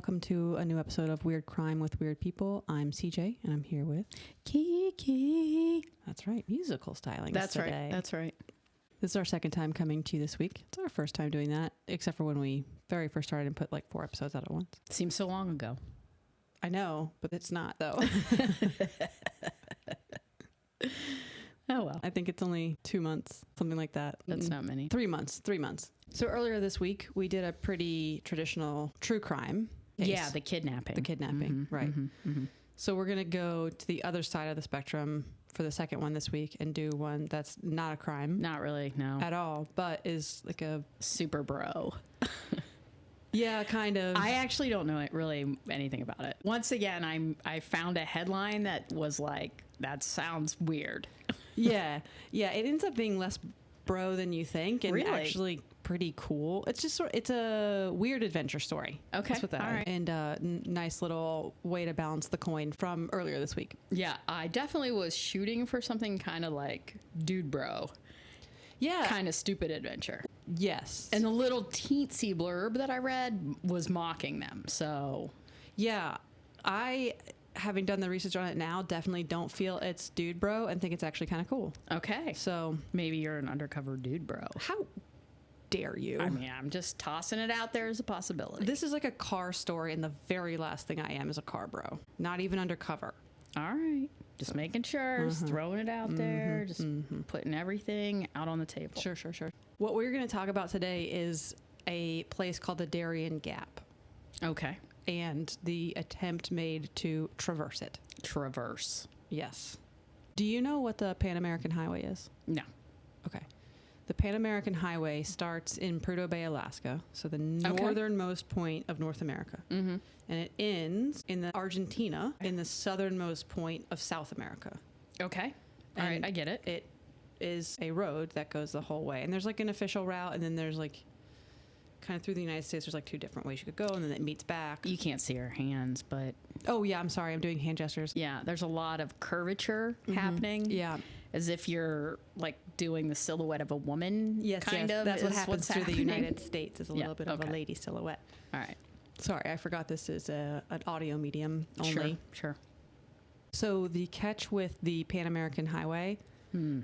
welcome to a new episode of Weird Crime with Weird People. I'm CJ, and I'm here with Kiki. That's right, musical styling. That's right. That's right. This is our second time coming to you this week. It's our first time doing that, except for when we very first started and put like 4 episodes out at once. Seems so long ago. I know, but it's not though. Oh well. I think it's only 2 months, something like that. That's not many. 3 months. So earlier this week, we did a pretty traditional true crime case. Yeah, the kidnapping. Right. Mm-hmm. So we're going to go to the other side of the spectrum for the second one this week and do one that's not a crime. Not really, no. At all, but is like a... super bro. Yeah, kind of. I actually don't know really anything about it. Once again, I found a headline that was like, that sounds weird. Yeah. It ends up being less bro than you think, and really? actually pretty cool. It's just it's a weird adventure story. Okay. That's what that all right. And a nice little way to balance the coin from earlier this week. Yeah, I definitely was shooting for something kind of like dude bro. Yeah. Kind of stupid adventure. Yes. And the little teensy blurb that I read was mocking them. So, yeah, I, having done the research on it now, definitely don't feel it's dude bro and think it's actually kind of cool. okay. So Maybe you're an undercover dude bro. how dare you? I mean, I'm just tossing it out there as a possibility. This is like a car story, and the very last thing I am is a car bro. Not even undercover. All right. Just making sure, just throwing it out there, just putting everything out on the table. Sure. What we're going to talk about today is a place called the Darien Gap Okay. and the attempt made to traverse it. Traverse. Yes. Do you know what the Pan American Highway is? No. Okay. The Pan American Highway starts in Prudhoe Bay, Alaska, so the northernmost point of North America. Mm-hmm. And it ends in the Argentina, in the southernmost point of South America. Okay. All right, I get it. It is a road that goes the whole way. And there's like an official route, and then there's like kind of through the United States, there's like 2 different ways you could go, and then it meets back. You can't see our hands, but... Oh, yeah, I'm sorry. I'm doing hand gestures. Yeah, there's a lot of curvature happening. Yeah. As if you're like doing the silhouette of a woman. Yes, kind of. That's what is happens what's through the happening. United States is a little bit of a lady silhouette. All right. Sorry, I forgot this is an audio medium only. Sure. So the catch with the Pan American Highway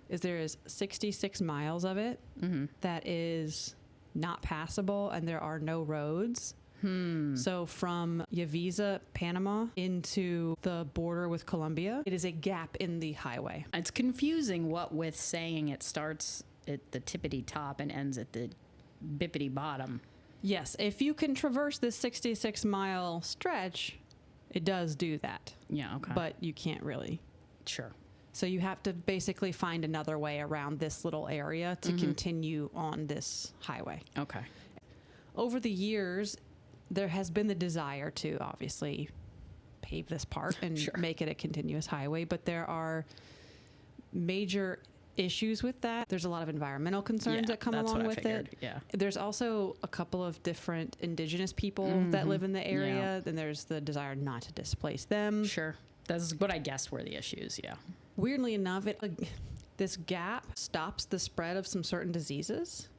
is there is 66 miles of it that is not passable, and there are no roads. So from Yavisa, Panama, into the border with Colombia, it is a gap in the highway. It's confusing what with saying it starts at the tippity top and ends at the bippity bottom. Yes, if you can traverse this 66-mile stretch, it does do that. Yeah, okay. But you can't really. Sure. So you have to basically find another way around this little area to continue on this highway. Okay. Over the years, there has been the desire to obviously pave this part and make it a continuous highway, but there are major issues with that. There's a lot of environmental concerns that come along with it. Yeah. There's also a couple of different indigenous people that live in the area. Then there's the desire not to displace them. Sure. That's what I guess were the issues, yeah. Weirdly enough, this gap stops the spread of some certain diseases.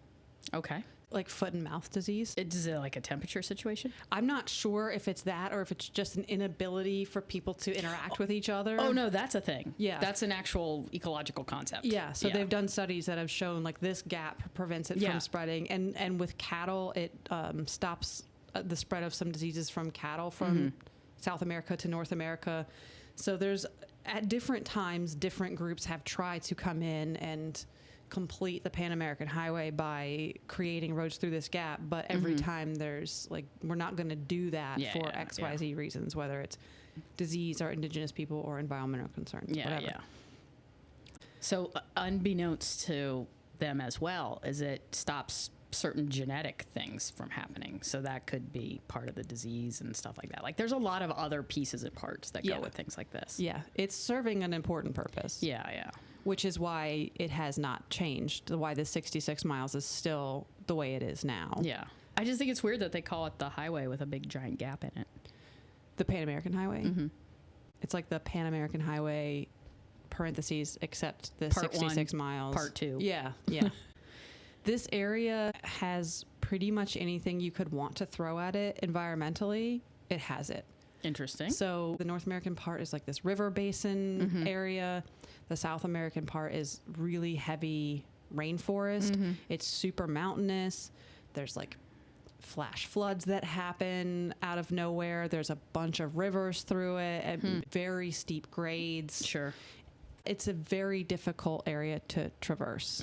Okay. Like foot and mouth disease. Is it like a temperature situation? I'm not sure if it's that or if it's just an inability for people to interact with each other. Oh, no, that's a thing. Yeah. That's an actual ecological concept. Yeah, so they've done studies that have shown like this gap prevents it from spreading. And with cattle, it stops the spread of some diseases from cattle from South America to North America. So there's, at different times, different groups have tried to come in and complete the Pan American Highway by creating roads through this gap, but every time there's like, we're not going to do that for XYZ reasons, whether it's disease or indigenous people or environmental concerns, whatever. Yeah. So unbeknownst to them as well, is it stops certain genetic things from happening. So that could be part of the disease and stuff like that. Like there's a lot of other pieces and parts that go with things like this. Yeah. It's serving an important purpose. Yeah. Which is why it has not changed, why the 66 miles is still the way it is now. Yeah. I just think it's weird that they call it the highway with a big giant gap in it. The Pan American Highway? It's like the Pan American Highway, parentheses, except the Part 66 1, miles. Part 2. Yeah. This area has pretty much anything you could want to throw at it environmentally it has it. Interesting. So the North American part is like this river basin area. The South American part is really heavy rainforest. It's super mountainous. There's like flash floods that happen out of nowhere. There's a bunch of rivers through it and very steep grades. Sure. It's a very difficult area to traverse.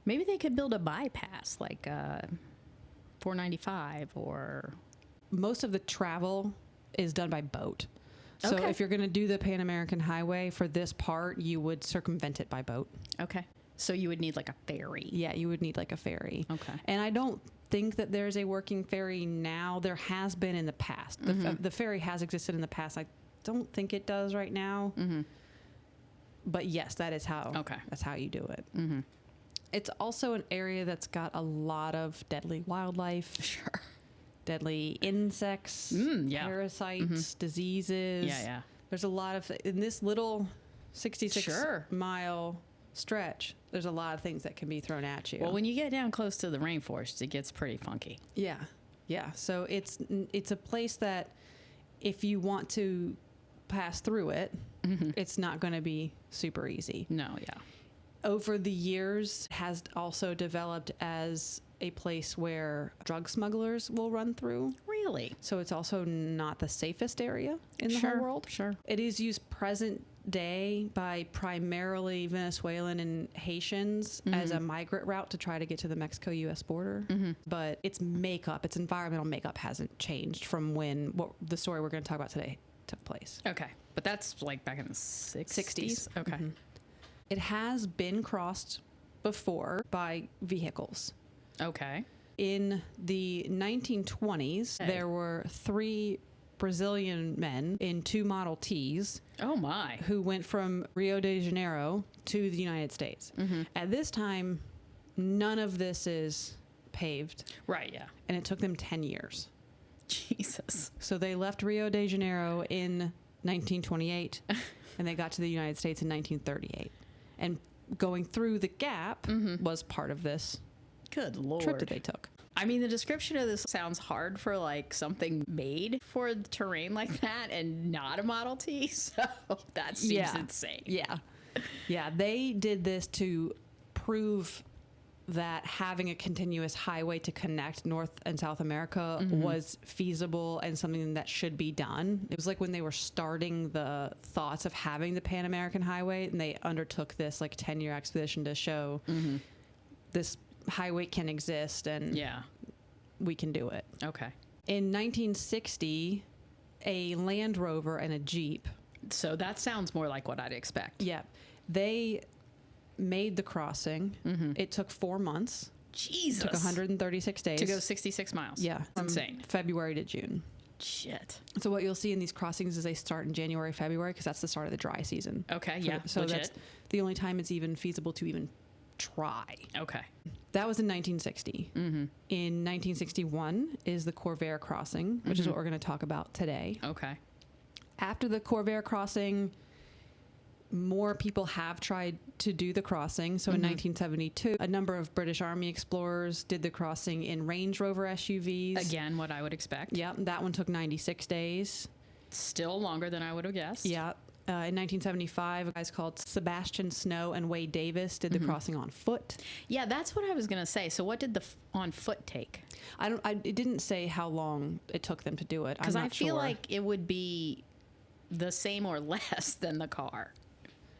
Maybe they could build a bypass like 495 or... Most of the travel is done by boat. So Okay. if you're going to do the Pan American Highway for this part, you would circumvent it by boat. Okay. So you would need like a ferry. Yeah, you would need like a ferry. Okay. And I don't think that there's a working ferry now. There has been in the past. The ferry has existed in the past. I don't think it does right now. But yes, that is how. Okay. That's how you do it. It's also an area that's got a lot of deadly wildlife. Sure. Deadly insects, parasites, diseases. Yeah. There's a lot of in this little 66-mile stretch. There's a lot of things that can be thrown at you. Well, when you get down close to the rainforest, it gets pretty funky. Yeah. So it's a place that if you want to pass through it, it's not going to be super easy. No, yeah. Over the years, has also developed as a place where drug smugglers will run through. Really? So it's also not the safest area in the whole world. Sure. It is used present day by primarily Venezuelan and Haitians as a migrant route to try to get to the Mexico-U.S. border. But its makeup, its environmental makeup hasn't changed from when the story we're going to talk about today took place. Okay. But that's like back in the 60s? Okay. It has been crossed before by vehicles. Okay. In the 1920s, there were 3 Brazilian men in 2 Model Ts. Oh, my. Who went from Rio de Janeiro to the United States. At this time, none of this is paved. Right, yeah. And it took them 10 years. Jesus. So they left Rio de Janeiro in 1928, and they got to the United States in 1938. And going through the gap was part of this Good Lord. trip that they took. I mean, the description of this sounds hard for like something made for terrain like that and not a Model T. So that seems insane. Yeah. They did this to prove that having a continuous highway to connect North and South America was feasible and something that should be done. It was like when they were starting the thoughts of having the Pan American Highway, and they undertook this like 10-year expedition to show this highway can exist and we can do it. Okay. In 1960, a Land Rover and a Jeep. So that sounds more like what I'd expect. Yeah. They made the crossing. It took 4 months. Jesus. It took 136 days. To go 66 miles. Yeah. That's insane. February to June. Shit. So what you'll see in these crossings is they start in January, February, because that's the start of the dry season. Okay, yeah. So legit. that's the only time it's even feasible to even try. Okay. That was in 1960. In 1961 is the Corvair crossing, which is what we're going to talk about today. Okay. After the Corvair crossing, more people have tried to do the crossing. So in 1972, a number of British Army explorers did the crossing in Range Rover SUVs. Again, what I would expect. Yep, that one took 96 days. Still longer than I would have guessed. Yeah. In 1975, guys called Sebastian Snow and Wade Davis did the crossing on foot. Yeah, that's what I was going to say. So what did the on foot take? It didn't say how long it took them to do it. Because I feel like it would be the same or less than the car.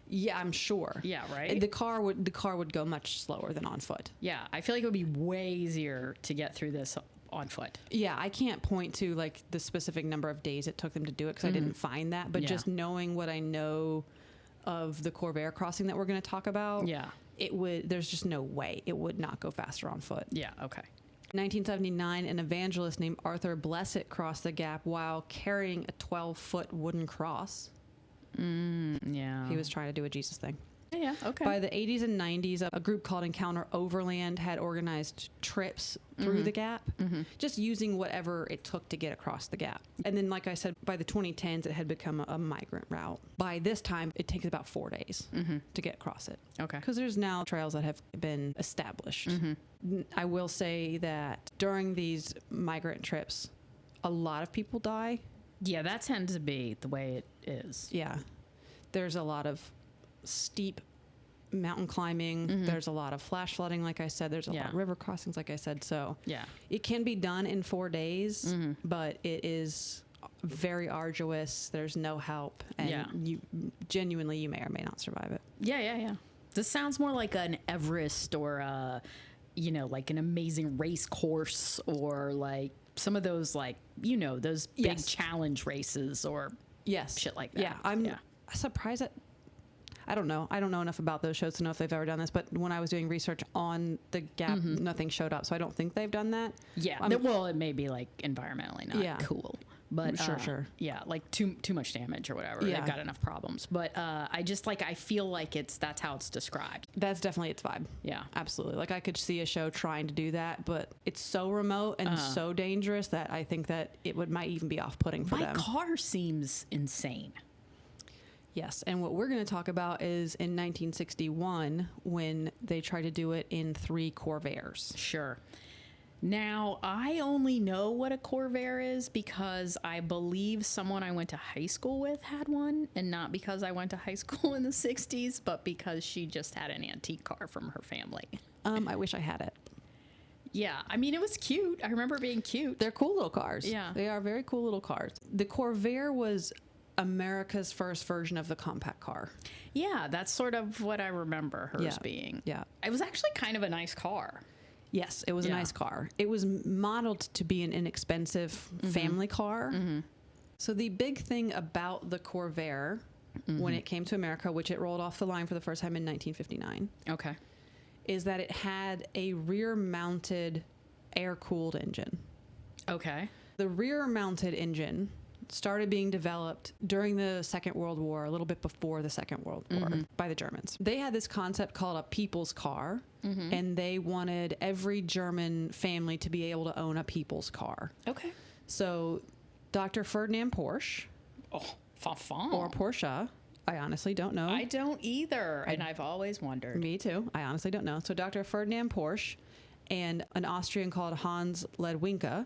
Yeah, I'm sure. Yeah, right? The car would go much slower than on foot. Yeah, I feel like it would be way easier to get through this on foot. Yeah, I can't point to like the specific number of days it took them to do it because I didn't find that. But just knowing what I know of the Corvair crossing that we're going to talk about, there's just no way it would not go faster on foot. Yeah, okay. 1979, an evangelist named Arthur Blessitt crossed the gap while carrying a 12-foot wooden cross. Yeah. He was trying to do a Jesus thing. Yeah, okay. By the 80s and 90s, a group called Encounter Overland had organized trips through the gap, just using whatever it took to get across the gap. And then, like I said, by the 2010s, it had become a migrant route. By this time, it takes about 4 days to get across it. Okay. Because there's now trails that have been established. I will say that during these migrant trips, a lot of people die. Yeah, that tends to be the way it is. Yeah. There's a lot of steep mountain climbing. There's a lot of flash flooding, like I said. There's a lot of river crossings, like I said. So it can be done in 4 days, but it is very arduous. There's no help. And you may or may not survive it. Yeah. This sounds more like an Everest or like an amazing race course, or like some of those, like, those big challenge races or shit like that. Yeah, I'm surprised that I don't know enough about those shows to know if they've ever done this, but when I was doing research on the Gap, nothing showed up, so I don't think they've done that. Well, it may be like environmentally not cool, but sure. Yeah, like too much damage or whatever. They've got enough problems, but I feel like that's how it's described. That's definitely its vibe. Yeah, absolutely. Like, I could see a show trying to do that, but it's so remote and so dangerous that I think that it might even be off-putting for them. My car seems insane. Yes, and what we're going to talk about is in 1961 when they tried to do it in 3 Corvairs. Sure. Now, I only know what a Corvair is because I believe someone I went to high school with had one, and not because I went to high school in the 60s, but because she just had an antique car from her family. I wish I had it. Yeah, I mean, it was cute. I remember it being cute. They're cool little cars. Yeah. They are very cool little cars. The Corvair was America's first version of the compact car. Yeah, that's sort of what I remember hers being. Yeah. It was actually kind of a nice car. Yes, it was a nice car. It was modeled to be an inexpensive family car. So the big thing about the Corvair when it came to America, which it rolled off the line for the first time in 1959, is that it had a rear-mounted air-cooled engine. Okay. The rear-mounted engine started being developed during the Second World War, a little bit before the Second World War, by the Germans. They had this concept called a people's car, and they wanted every German family to be able to own a people's car. Okay. So Dr. Ferdinand Porsche, or Porsche, I honestly don't know. I don't either, and I've always wondered. Me too. I honestly don't know. So Dr. Ferdinand Porsche and an Austrian called Hans Ledwinka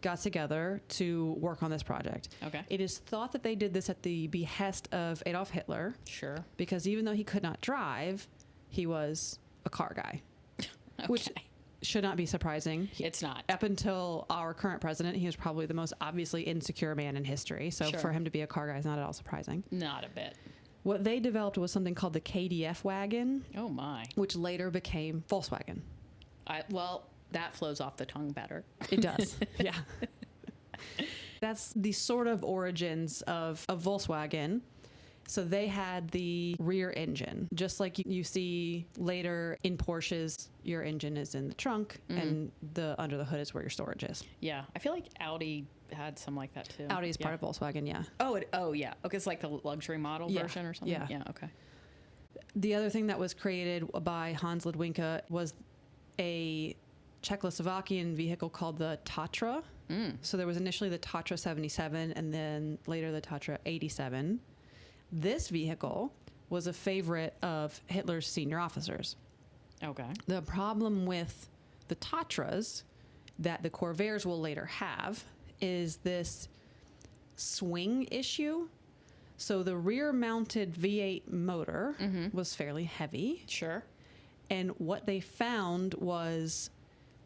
got together to work on this project. Okay. It is thought that they did this at the behest of Adolf Hitler. Sure. Because even though he could not drive, he was a car guy. Which should not be surprising. It's not. Up until our current president, he was probably the most obviously insecure man in history. So for him to be a car guy is not at all surprising. Not a bit. What they developed was something called the KDF wagon. Oh, my. Which later became Volkswagen. Well, that flows off the tongue better. It does. Yeah. That's the sort of origins of Volkswagen. So they had the rear engine, just like you see later in Porsches, your engine is in the trunk and the under the hood is where your storage is. Yeah. I feel like Audi had some like that too. Audi is part of Volkswagen, yeah. Oh, yeah. Okay, it's like the luxury model version or something? Yeah, okay. The other thing that was created by Hans Ledwinka was a Czechoslovakian vehicle called the Tatra. So there was initially the Tatra 77 and then later the Tatra 87. This vehicle was a favorite of Hitler's senior officers. Okay. The problem with the Tatras that the Corvairs will later have is this swing issue. So the rear-mounted V8 motor was fairly heavy. Sure. And what they found was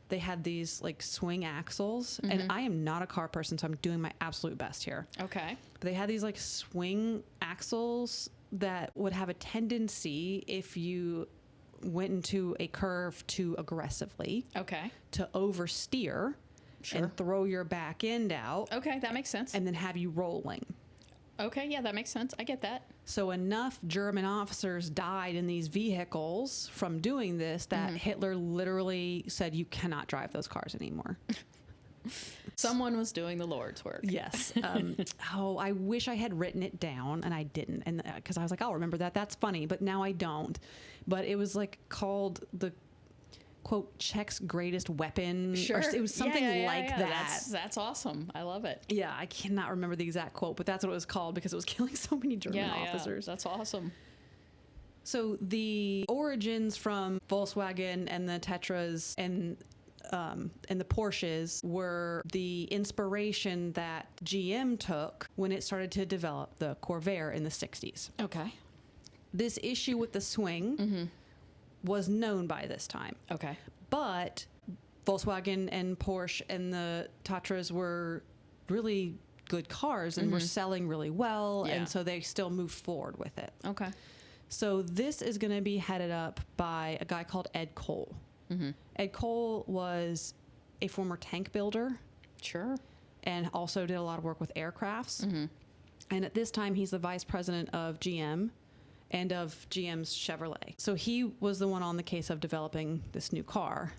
they had these like swing axles. And I am not a car person, so I'm doing my absolute best here. Okay. But they had these like swing axles that would have a tendency, if you went into a curve too aggressively, to oversteer and throw your back end out. Okay, that makes sense. And then have you rolling. Okay, yeah, that makes sense. I get that. So enough German officers died in these vehicles from doing this that Hitler literally said, you cannot drive those cars anymore. Someone was doing the Lord's work. Yes. I wish I had written it down and I didn't. And because I was like, I'll remember that. That's funny. But now I don't. But it was like called the quote Czech's greatest weapon. Sure. Or it was something like that. That's awesome. I love it. Yeah. I cannot remember the exact quote, but that's what it was called because it was killing so many German officers. Yeah, that's awesome. So the origins from Volkswagen and the Tetras and and the Porsches were the inspiration that GM took when it started to develop the Corvair in the 60s. Okay. This issue with the swing was known by this time. Okay. But Volkswagen and Porsche and the Tatras were really good cars and were selling really well, and so they still moved forward with it. Okay. So this is going to be headed up by a guy called Ed Cole. Ed Cole was a former tank builder. Sure. And also did a lot of work with aircrafts. And at this time, he's the vice president of GM and of GM's Chevrolet. So he was the one on the case of developing this new car.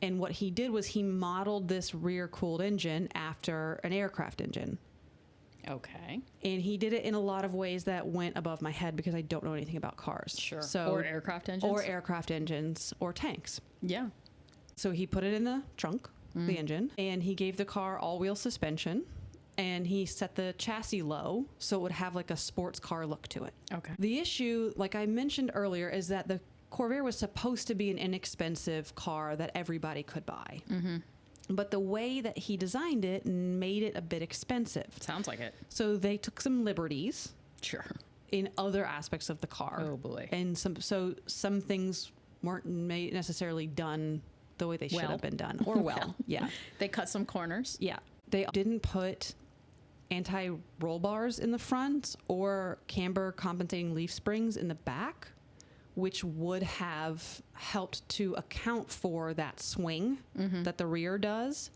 And what he did was he modeled this rear-cooled engine after an aircraft engine. Okay. And he did it in a lot of ways that went above my head because I don't know anything about cars. Sure. So, or aircraft engines? Or aircraft engines or tanks. Yeah. So he put it in the trunk, the engine, and he gave the car all-wheel suspension, and he set the chassis low so it would have like a sports car look to it. Okay. The issue, like I mentioned earlier, is that the Corvair was supposed to be an inexpensive car that everybody could buy. But the way that he designed it made it a bit expensive. Sounds like it. So they took some liberties Sure. in other aspects of the car. Oh, boy. And some things weren't necessarily done the way they should have been done, or well. Yeah. They cut some corners. Yeah. They didn't put anti-roll bars in the front or camber compensating leaf springs in the back, which would have helped to account for that swing that the rear does.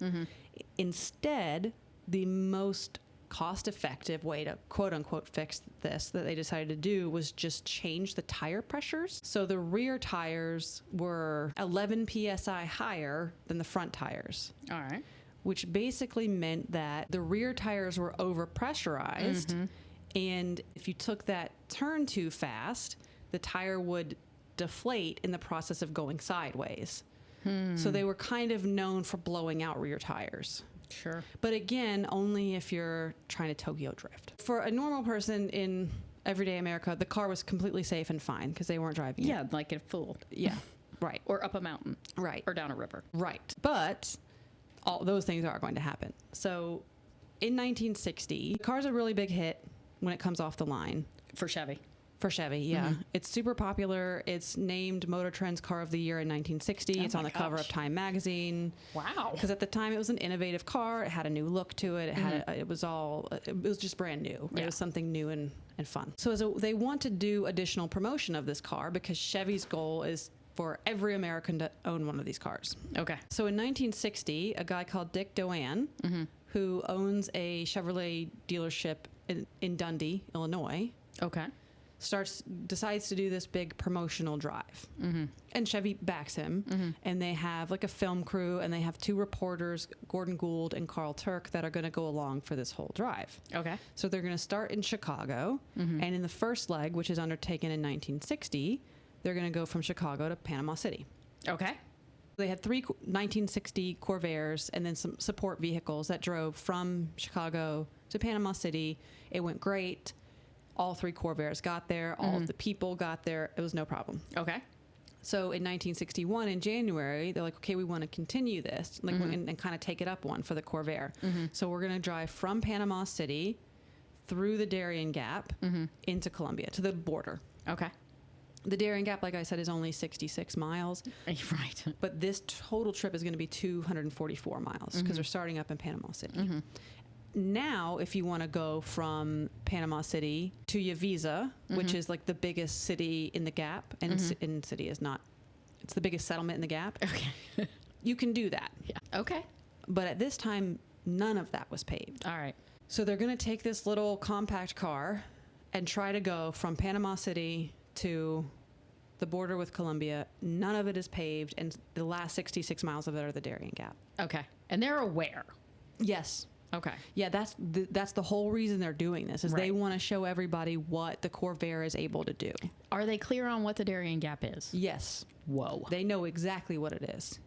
Instead, the most cost-effective way to quote-unquote fix this that they decided to do was just change the tire pressures. So the rear tires were 11 psi higher than the front tires. All right. Which basically meant that the rear tires were overpressurized, and if you took that turn too fast, the tire would deflate in the process of going sideways. So they were kind of known for blowing out rear tires. Sure. But again, only if you're trying to Tokyo drift. For a normal person in everyday America, the car was completely safe and fine because they weren't driving Yeah, it. like a fool. Yeah, right. Or up a mountain. Right. Or down a river. Right. But all those things are going to happen. So in 1960, the car's a really big hit when it comes off the line. For Chevy. For Chevy, yeah. It's super popular. It's named Motor Trend's Car of the Year in 1960. It's on the cover of Time magazine. Wow. Because at the time it was an innovative car. It had a new look to it. It had it was just brand new. Yeah. It was something new and fun. So they want to do additional promotion of this car because Chevy's goal is for every American to own one of these cars. Okay. So in 1960, a guy called Dick Doane, who owns a Chevrolet dealership in Dundee, Illinois, Okay. decides to do this big promotional drive. And Chevy backs him, and they have like a film crew, and they have two reporters, Gordon Gould and Carl Turk, that are going to go along for this whole drive. Okay. So they're going to start in Chicago, and in the first leg, which is undertaken in 1960, they're going to go from Chicago to Panama City. Okay. They had 3 1960 Corvairs and then some support vehicles that drove from Chicago to Panama City. It went great. All 3 Corvairs got there. All of the people got there. It was no problem. Okay. So in 1961, in January, they're like, okay, we want to continue this and kind of take it up one for the Corvair. So we're going to drive from Panama City through the Darien Gap into Colombia, to the border. Okay. The Darien Gap, like I said, is only 66 miles. Right. But this total trip is going to be 244 miles because they're starting up in Panama City. Now, if you want to go from Panama City to Yavisa, which is like the biggest city in the Gap, and city is not, it's the biggest settlement in the Gap. Okay. You can do that. Yeah. Okay. But at this time, none of that was paved. All right. So they're going to take this little compact car and try to go from Panama City to the border with Colombia. None of it is paved, and the last 66 miles of it are the Darien Gap. Okay. And they're aware. Yes. Okay. Yeah, that's the whole reason they're doing this, is they Right. want to show everybody what the Corvair is able to do. Are they clear on what the Darien Gap is? Yes. Whoa. They know exactly what it is.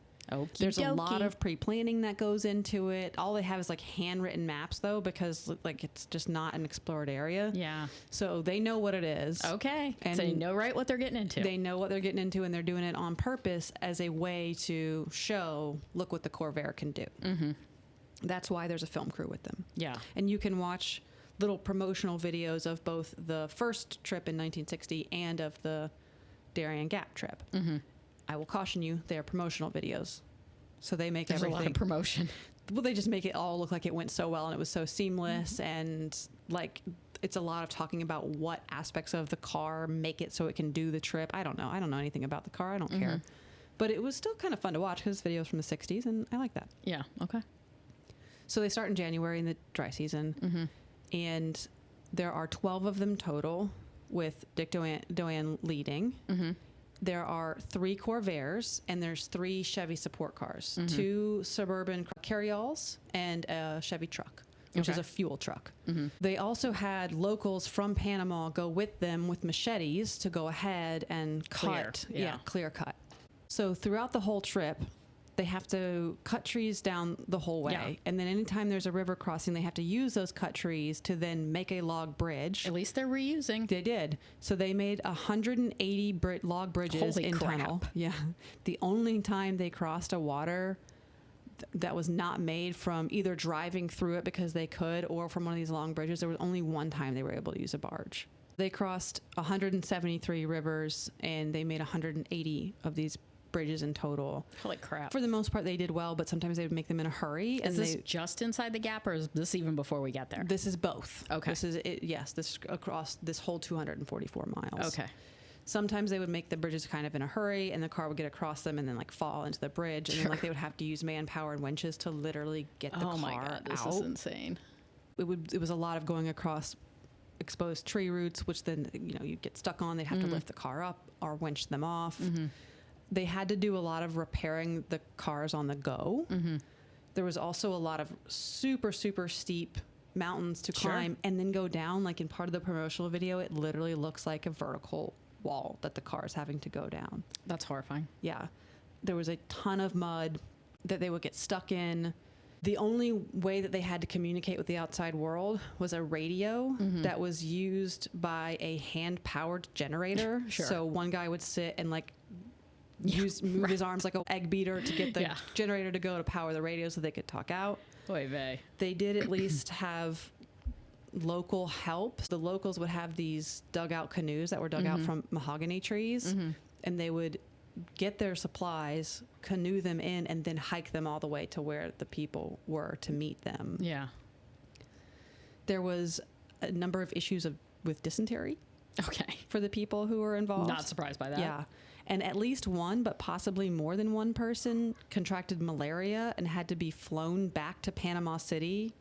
There's a lot of pre-planning that goes into it. All they have is like handwritten maps though, because like it's just not an explored area. Yeah. So they know what it is. Okay. And so they know right what they're getting into. They know what they're getting into, and they're doing it on purpose as a way to show, look what the Corvair can do. Mm-hmm. That's why there's a film crew with them. Yeah. And you can watch little promotional videos of both the first trip in 1960 and of the Darien Gap trip. Mm-hmm. I will caution you, they are promotional videos. So they make everything. There's a lot of promotion. Well, they just make it all look like it went so well and it was so seamless. And like, it's a lot of talking about what aspects of the car make it so it can do the trip. I don't know. I don't know anything about the car. I don't care. But it was still kind of fun to watch because videos from the 60s, and I like that. Yeah. Okay. So they start in January in the dry season. And there are 12 of them total, with Dick Doane leading. There are 3 Corvairs, and there's 3 Chevy support cars, 2 suburban carryalls, and a Chevy truck, which is a fuel truck. They also had locals from Panama go with them with machetes to go ahead and cut. Clear cut. So throughout the whole trip, they have to cut trees down the whole way. Yeah. And then anytime there's a river crossing, they have to use those cut trees to then make a log bridge. At least they're reusing. They did. So they made 180 log bridges in tunnel. Yeah. The only time they crossed a water that was not made from either driving through it because they could or from one of these long bridges, there was only one time they were able to use a barge. They crossed 173 rivers, and they made 180 of these bridges in total. Holy crap. For the most part, they did well, but sometimes they would make them in a hurry. Is this just inside the gap, or is this even before we get there? This is both. Okay. This is it. Yes, this across this whole 244 miles. Okay. Sometimes they would make the bridges kind of in a hurry, and the car would get across them and then like fall into the bridge, and then like they would have to use manpower and winches to literally get the car out. Oh my God, this is insane. It was a lot of going across exposed tree roots, which then you'd get stuck on. They'd have to lift the car up or winch them off. They had to do a lot of repairing the cars on the go. There was also a lot of super, super steep mountains to climb and then go down. Like in part of the promotional video, it literally looks like a vertical wall that the car is having to go down. That's horrifying. Yeah. There was a ton of mud that they would get stuck in. The only way that they had to communicate with the outside world was a radio that was used by a hand-powered generator. So one guy would sit and like move his arms like an egg beater to get the generator to go to power the radio so they could talk out. Oy vey. They did at least have local help. The locals would have these dugout canoes that were dug out from mahogany trees, and they would get their supplies, canoe them in, and then hike them all the way to where the people were to meet them. Yeah. There was a number of issues with dysentery. Okay. For the people who were involved. Not surprised by that. Yeah. And at least one, but possibly more than one person contracted malaria and had to be flown back to Panama City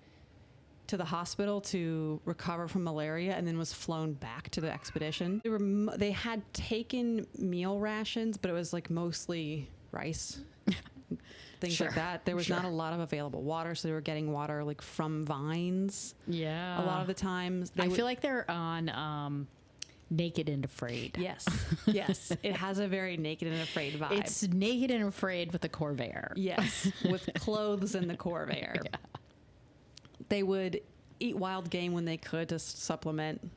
to the hospital to recover from malaria, and then was flown back to the expedition. They had taken meal rations, but it was like mostly rice, things like that. There was not a lot of available water, so they were getting water like from vines. Yeah. A lot of the times. I feel like they're on Naked and Afraid. Yes. Yes. It has a very Naked and Afraid vibe. It's Naked and Afraid with a Corvair. Yes. With clothes in the Corvair. Yeah. They would eat wild game when they could to supplement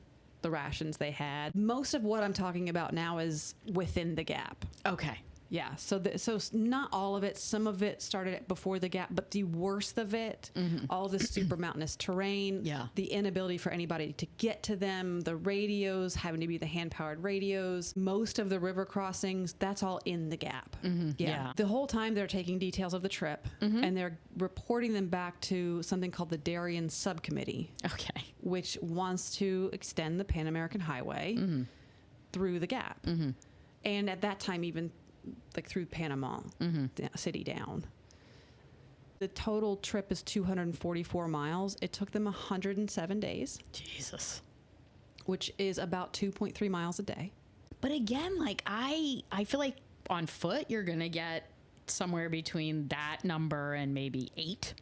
the rations they had. Most of what I'm talking about now is within the gap. Okay. Yeah. So not all of it. Some of it started before the gap, but the worst of it, all the super mountainous terrain, the inability for anybody to get to them, the radios having to be the hand-powered radios, most of the river crossings, that's all in the gap. Yeah. The whole time they're taking details of the trip and they're reporting them back to something called the Darien Subcommittee. Okay. Which wants to extend the Pan American Highway through the gap. And at that time, even like through Panama City down. The total trip is 244 miles. It took them 107 days. Jesus. Which is about 2.3 miles a day. But again, like I feel like on foot, you're going to get somewhere between that number and maybe 8.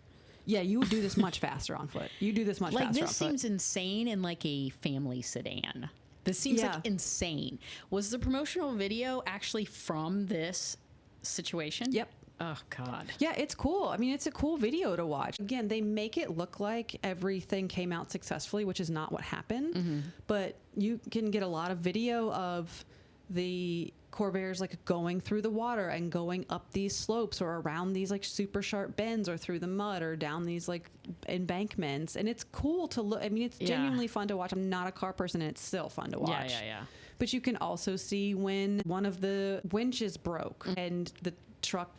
Yeah, you would do this much faster on foot. You do this much faster on foot. Like this seems insane in like a family sedan. This seems like insane. Was the promotional video actually from this situation? Yep. Oh, God. Yeah, it's cool. I mean, it's a cool video to watch. Again, they make it look like everything came out successfully, which is not what happened. But you can get a lot of video of the Corvairs like going through the water and going up these slopes or around these like super sharp bends or through the mud or down these like embankments. And it's cool to look. I mean, it's genuinely fun to watch. I'm not a car person, and it's still fun to watch. Yeah. But you can also see when one of the winches broke and the truck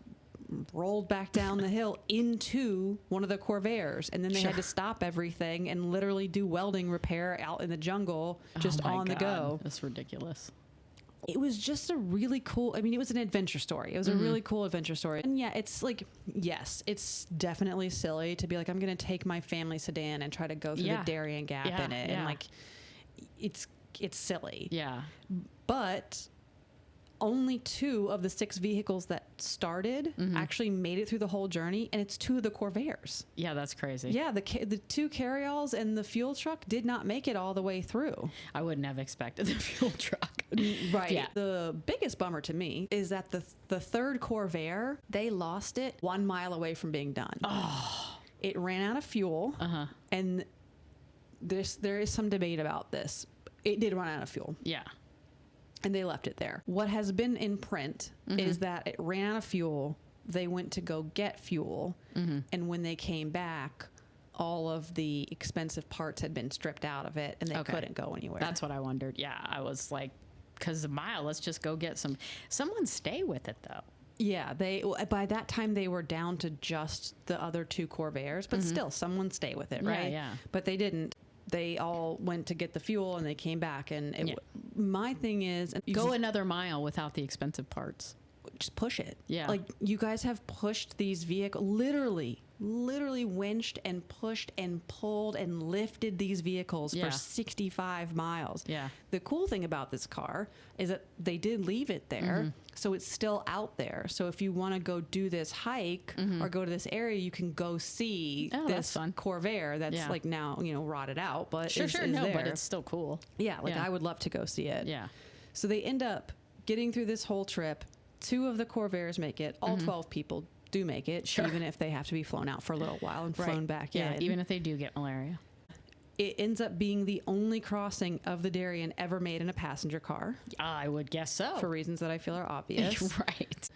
rolled back down the hill into one of the Corvairs, and then they had to stop everything and literally do welding repair out in the jungle just on the go. That's ridiculous. It was just a really cool, I mean, it was an adventure story. It was a really cool adventure story. And yeah, it's like, yes, it's definitely silly to be like, I'm going to take my family sedan and try to go through the Darien Gap in it. And like, it's silly. Yeah. But only 2 of the 6 vehicles that started actually made it through the whole journey, and it's 2 of the Corvairs. Yeah, that's crazy. Yeah, the 2 carryalls and the fuel truck did not make it all the way through. I wouldn't have expected the fuel truck. Right. Yeah. The biggest bummer to me is that the 3rd Corvair, they lost it 1 mile away from being done. Oh. It ran out of fuel, and there is some debate about this. It did run out of fuel. Yeah. And they left it there. What has been in print is that it ran out of fuel. They went to go get fuel. And when they came back, all of the expensive parts had been stripped out of it, and they couldn't go anywhere. That's what I wondered. Yeah, I was like, because a mile, let's just go get someone stay with it, though. Yeah, by that time they were down to just the other 2 Corvairs, but still, someone stay with it, right? Yeah. But they didn't. They all went to get the fuel, and they came back. And my thing is, go another mile without the expensive parts. Just push it. Yeah. Like, you guys have pushed these vehicles, literally winched and pushed and pulled and lifted these vehicles for 65 miles. Yeah. The cool thing about this car is that they did leave it there. So it's still out there. So if you want to go do this hike or go to this area, you can go see this Corvair that's like now, rotted out, but is there. But it's still cool. Yeah. I would love to go see it. Yeah. So they end up getting through this whole trip. 2 of the Corvairs make it. All 12 people do make it, even if they have to be flown out for a little while and flown back in. Even if they do get malaria. It ends up being the only crossing of the Darien ever made in a passenger car. I would guess so. For reasons that I feel are obvious. Right.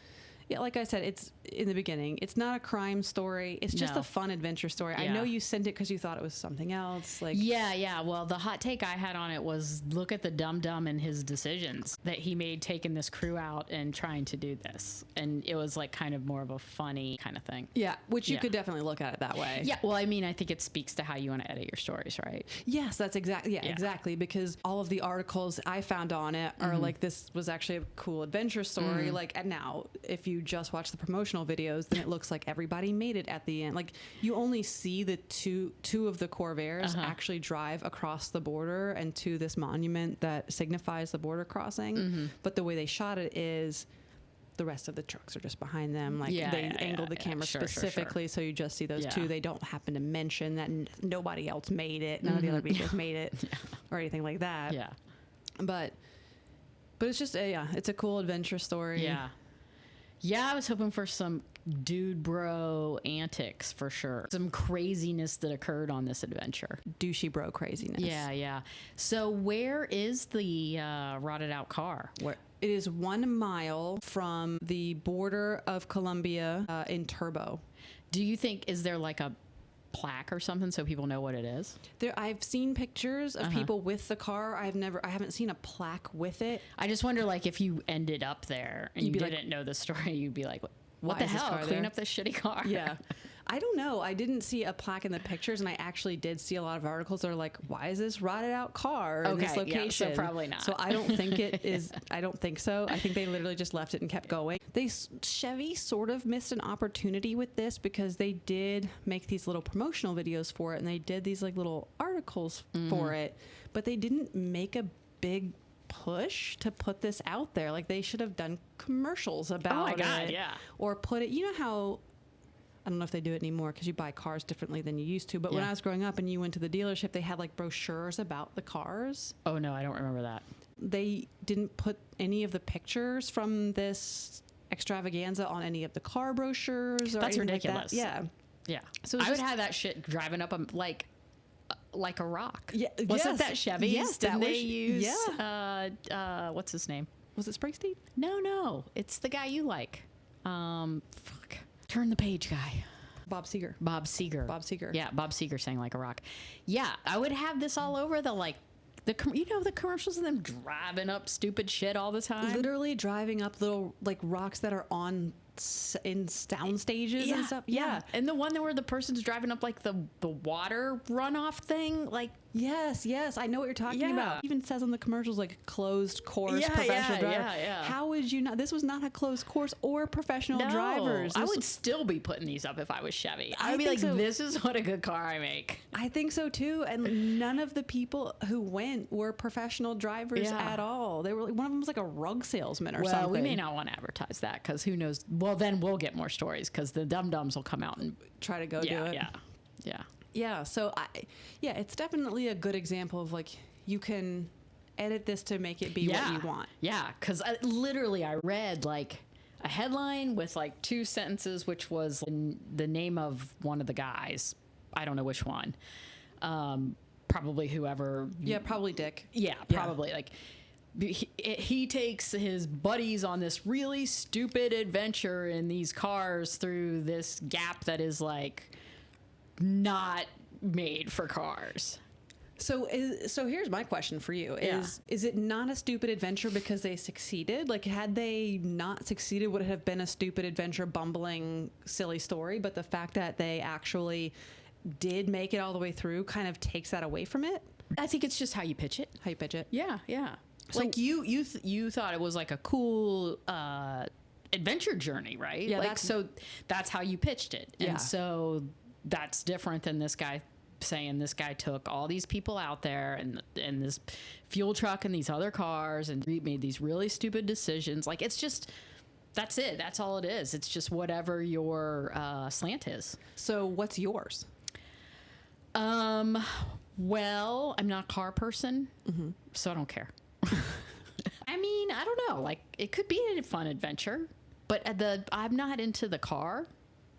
Yeah, like I said, it's in the beginning. It's not a crime story. It's just a fun adventure story. I know you sent it because you thought it was something else. Yeah. Well, the hot take I had on it was, look at the dum-dum and his decisions that he made taking this crew out and trying to do this. And it was like kind of more of a funny kind of thing. Yeah, which you could definitely look at it that way. Yeah, well, I mean, I think it speaks to how you want to edit your stories, right? Yes, that's exactly, exactly. Because all of the articles I found on it are like, this was actually a cool adventure story. And now, if you just watch the promotional videos, then it looks like everybody made it at the end. Like, you only see the two of the Corvairs actually drive across the border and to this monument that signifies the border crossing. But the way they shot it is the rest of the trucks are just behind them. They angled the camera specifically so you just see those 2. They don't happen to mention that nobody else made it. None of the other vehicles made it or anything like that. Yeah. But it's just it's a cool adventure story. Yeah, I was hoping for some dude bro antics for sure. Some craziness that occurred on this adventure. Douchey bro craziness. Yeah. So where is the rotted out car? Where? It is 1 mile from the border of Colombia in Turbo. Do you think, is there like a plaque or something so people know what it is? I've seen pictures of people with the car. I haven't seen a plaque with it. I just wonder, like, if you ended up there and you didn't know the story, you'd be like, what the hell? Clean up this shitty car. Yeah. I don't know. I didn't see a plaque in the pictures, and I actually did see a lot of articles that are like, why is this rotted out car in this location? Yeah, so probably not. So I don't think it is. I don't think so. I think they literally just left it and kept going. Chevy sort of missed an opportunity with this because they did make these little promotional videos for it, and they did these like little articles for it, but they didn't make a big push to put this out there. Like, they should have done commercials about it. Yeah. Or put it, you know how, I don't know if they do it anymore because you buy cars differently than you used to, but when I was growing up and you went to the dealership, they had like brochures about the cars. Oh no, I don't remember that. They didn't put any of the pictures from this extravaganza on any of the car brochures or That's anything ridiculous. like that. Yeah. Yeah. So I would have that shit driving up like a rock. Yeah. Wasn't that Chevy? Yes, Didn't that they was, use what's his name? Was it Springsteen? No. It's the guy you like. Fuck. Turn the page guy. Bob Seger. Bob Seger. Yeah, Bob Seger sang Like a Rock. Yeah, I would have this all over the commercials of them driving up stupid shit all the time. Literally driving up little like rocks that are on in sound stages and stuff. Yeah. And the one where the person's driving up like the water runoff thing, like Yes, I know what you're talking about. It even says on the commercials like closed course professional driver. Yeah. How would you not? This was not a closed course or professional No, drivers. I would still be putting these up if I was Chevy. I I'd be think like, so. this is what a good car I make. I think so too. And none of the people who went were professional drivers at all. They were like, one of them was like a rug salesman or something. Well, we may not want to advertise that because who knows? Well, then we'll get more stories because the dum-dums will come out and try to go do it. Yeah. Yeah, so it's definitely a good example of like you can edit this to make it be what you want. Yeah, because I read like a headline with like 2 sentences, which was the name of one of the guys. I don't know which one. Probably whoever. Yeah, probably Dick. Yeah, probably like. He takes his buddies on this really stupid adventure in these cars through this gap that is like not made for cars. So here's my question for you. Is it not a stupid adventure because they succeeded? Like, had they not succeeded, would it have been a stupid adventure, bumbling, silly story? But the fact that they actually did make it all the way through kind of takes that away from it? I think it's just how you pitch it. How you pitch it? Yeah. So, like you thought it was like a cool adventure journey, right? Yeah. Like, so that's how you pitched it. Yeah. And so that's different than this guy saying this guy took all these people out there and this fuel truck and these other cars and made these really stupid decisions. Like, it's just, that's it. That's all it is. It's just whatever your slant is. So what's yours? Well, I'm not a car person, so I don't care. I mean, I don't know. Like, it could be a fun adventure, but I'm not into the car.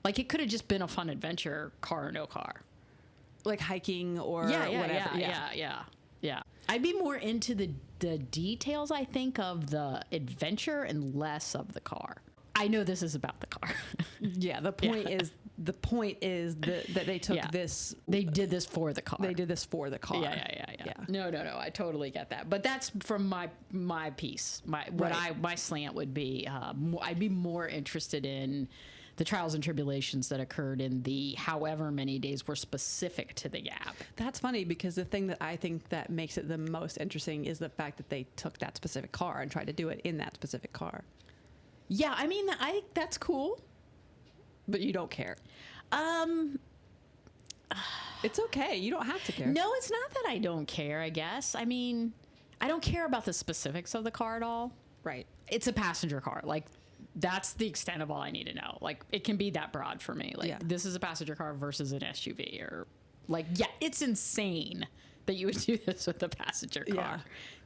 Like, it could have just been a fun adventure, car or no car. Like hiking or whatever. Yeah. I'd be more into the details, I think, of the adventure and less of the car. I know this is about the car. Yeah, the point is that they took this. They did this for the car. They did this for the car. Yeah. No. I totally get that. But that's from my piece. My slant would be. I'd be more interested in the trials and tribulations that occurred in the however many days were specific to the gap. That's funny because the thing that I think that makes it the most interesting is the fact that they took that specific car and tried to do it in that specific car. Yeah, I mean, that's cool. But you don't care. It's okay. You don't have to care. No, it's not that I don't care, I guess. I mean, I don't care about the specifics of the car at all. Right. It's a passenger car. Like, that's the extent of all I need to know. Like, it can be that broad for me. Like, this is a passenger car versus an SUV or like, it's insane that you would do this with a passenger car. Yeah.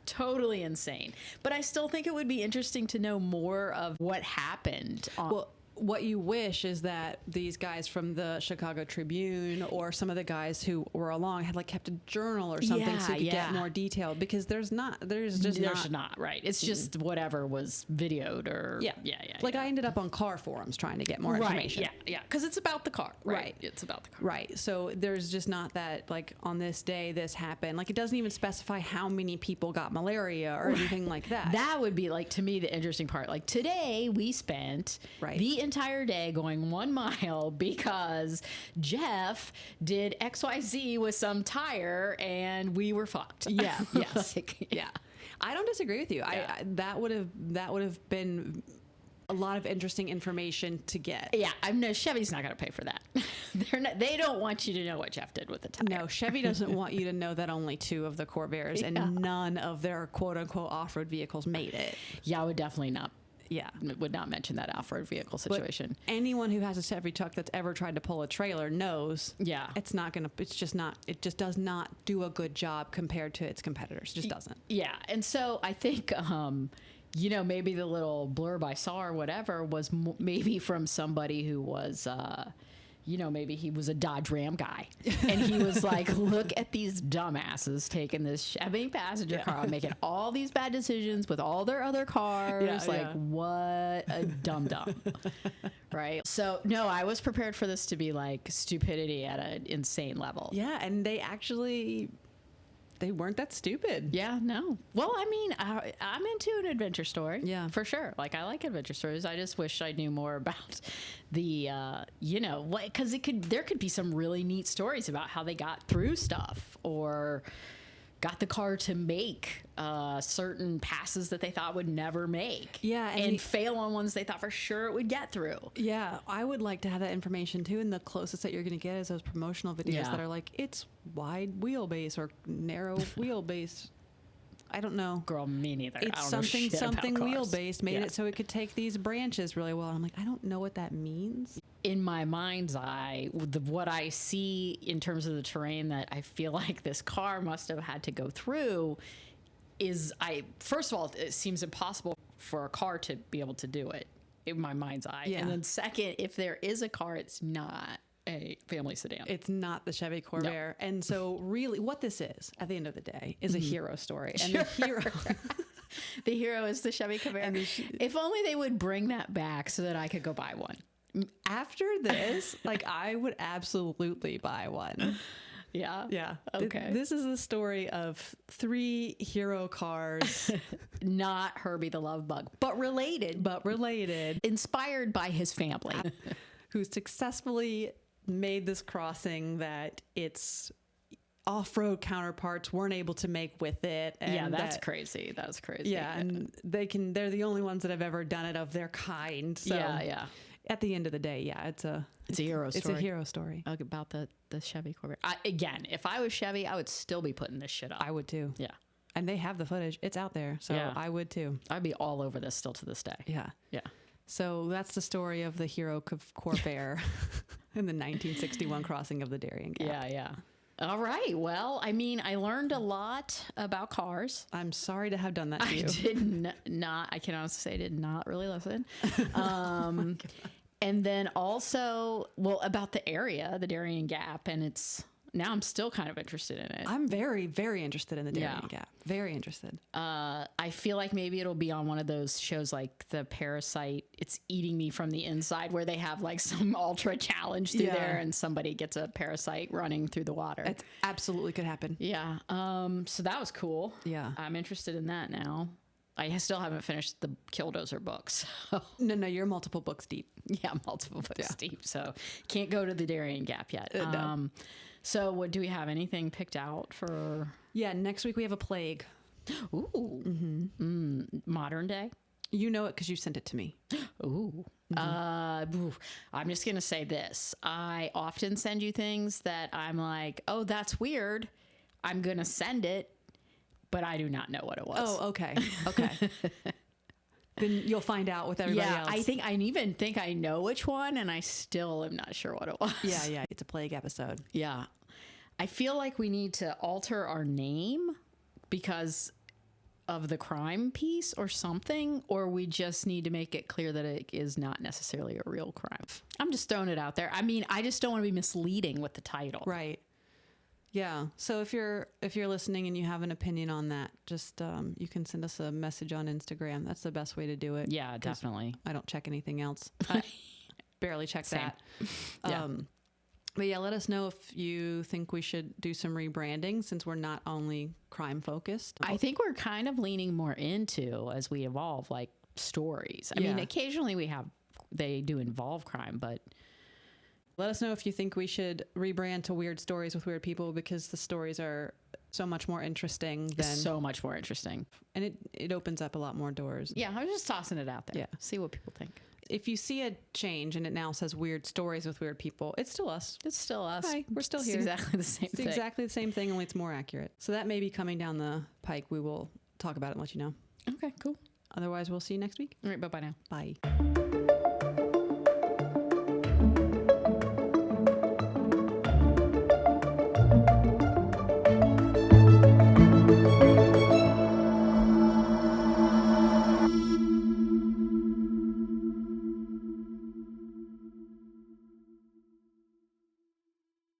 Totally insane. But I still think it would be interesting to know more of what happened. Well, what you wish is that these guys from the Chicago Tribune or some of the guys who were along had like kept a journal or something so you could get more detailed, because there's not right. It's just whatever was videoed or I ended up on car forums trying to get more information. Yeah, because it's about the car. Right. It's about the car. Right. So there's just not that like on this day this happened. Like, it doesn't even specify how many people got malaria or anything like that. That would be like, to me, the interesting part. Like, today we spent the entire day going 1 mile because Jeff did XYZ with some tire and we were fucked. Yeah. Yes. Yeah. I don't disagree with you. Yeah. That would have been a lot of interesting information to get. Yeah, no, Chevy's not going to pay for that. They don't want you to know what Jeff did with the tire. No, Chevy doesn't want you to know that only 2 of the Corvairs and none of their quote unquote off-road vehicles made it. Yeah, I would definitely not. Yeah. Would not mention that off-road vehicle situation. But anyone who has a Chevy truck that's ever tried to pull a trailer knows it just does not do a good job compared to its competitors. It just doesn't. Yeah. And so I think, maybe the little blurb I saw or whatever was maybe from somebody who was, maybe he was a Dodge Ram guy. And he was like, look at these dumbasses taking this Chevy passenger car, making all these bad decisions with all their other cars. What a dum-dum. Right? So, no, I was prepared for this to be like stupidity at an insane level. Yeah, and they weren't that stupid. Yeah, no. Well, I mean, I'm into an adventure story. Yeah. For sure. Like, I like adventure stories. I just wish I knew more about the, because there could be some really neat stories about how they got through stuff or got the car to make certain passes that they thought would never make. Yeah. And fail on ones they thought for sure it would get through. Yeah. I would like to have that information too. And the closest that you're going to get is those promotional videos that are like, it's wide wheelbase or narrow wheelbase. I don't know. Girl, me neither. It's I don't know something about cars. wheelbase made it so it could take these branches really well. I'm like, I don't know what that means. In my mind's eye, what I see in terms of the terrain that I feel like this car must have had to go through is first of all, it seems impossible for a car to be able to do it in my mind's eye. Yeah. And then second, if there is a car, it's not a family sedan. It's not the Chevy Corvair. No. And so really what this is at the end of the day is a hero story. And the hero the hero is the Chevy Corvair. If only they would bring that back so that I could go buy one. After this, I would absolutely buy one. Yeah. Yeah. Okay. This is the story of 3 hero cars. Not Herbie the Love Bug, but related. Inspired by his family. Who successfully made this crossing that its off-road counterparts weren't able to make with it. And that's crazy. That's crazy. Yeah, and they're the only ones that have ever done it of their kind. So yeah. At the end of the day, it's a hero story. It's a hero story. About the Chevy Corvair. Again, if I was Chevy, I would still be putting this shit up. I would too. Yeah. And they have the footage. It's out there. So I would too. I'd be all over this still to this day. Yeah. Yeah. So that's the story of the hero Corvair in the 1961 crossing of the Darien Gap. Yeah. All right. Well, I mean, I learned a lot about cars. I'm sorry to have done that to you. I did not. I can honestly say I did not really listen. And then also, about the area, the Darien Gap, and now I'm still kind of interested in it. I'm very, very interested in the Darien Gap. Very interested. I feel like maybe it'll be on one of those shows like The Parasite, It's Eating Me from the Inside, where they have some ultra challenge through there and somebody gets a parasite running through the water. It absolutely could happen. Yeah. So that was cool. Yeah. I'm interested in that now. I still haven't finished the Killdozer books. So. No, you're multiple books deep. Yeah, multiple books deep. So can't go to the Darien Gap yet. No. So do we have anything picked out for? Yeah, next week we have a plague. Ooh. Mm-hmm. Modern day? You know it because you sent it to me. Ooh. Mm-hmm. I'm just going to say this. I often send you things that I'm like, oh, that's weird. I'm going to send it, but I do not know what it was. Oh, okay. Okay. Then you'll find out with everybody else. I even think I know which one, and I still am not sure what it was. Yeah. It's a plague episode. Yeah. I feel like we need to alter our name because of the crime piece or something, or we just need to make it clear that it is not necessarily a real crime. I'm just throwing it out there. I mean, I just don't want to be misleading with the title. Right. Yeah. So if you're listening and you have an opinion on that, just you can send us a message on Instagram. That's the best way to do it. Yeah, definitely. I don't check anything else. I barely check that. Yeah. But yeah, let us know if you think we should do some rebranding since we're not only crime focused. I think we're kind of leaning more into, as we evolve, like stories. I mean, occasionally they do involve crime, but... Let us know if you think we should rebrand to Weird Stories with Weird People because the stories are so much more interesting and it opens up a lot more doors. Yeah, I was just tossing it out there. Yeah. See what people think. If you see a change and it now says Weird Stories with Weird People, it's still us. It's still us. Hi, we're still here. It's exactly the same thing. It's exactly the same thing, only it's more accurate. So that may be coming down the pike. We will talk about it and let you know. Okay, cool. Otherwise, we'll see you next week. All right, bye-bye now. Bye.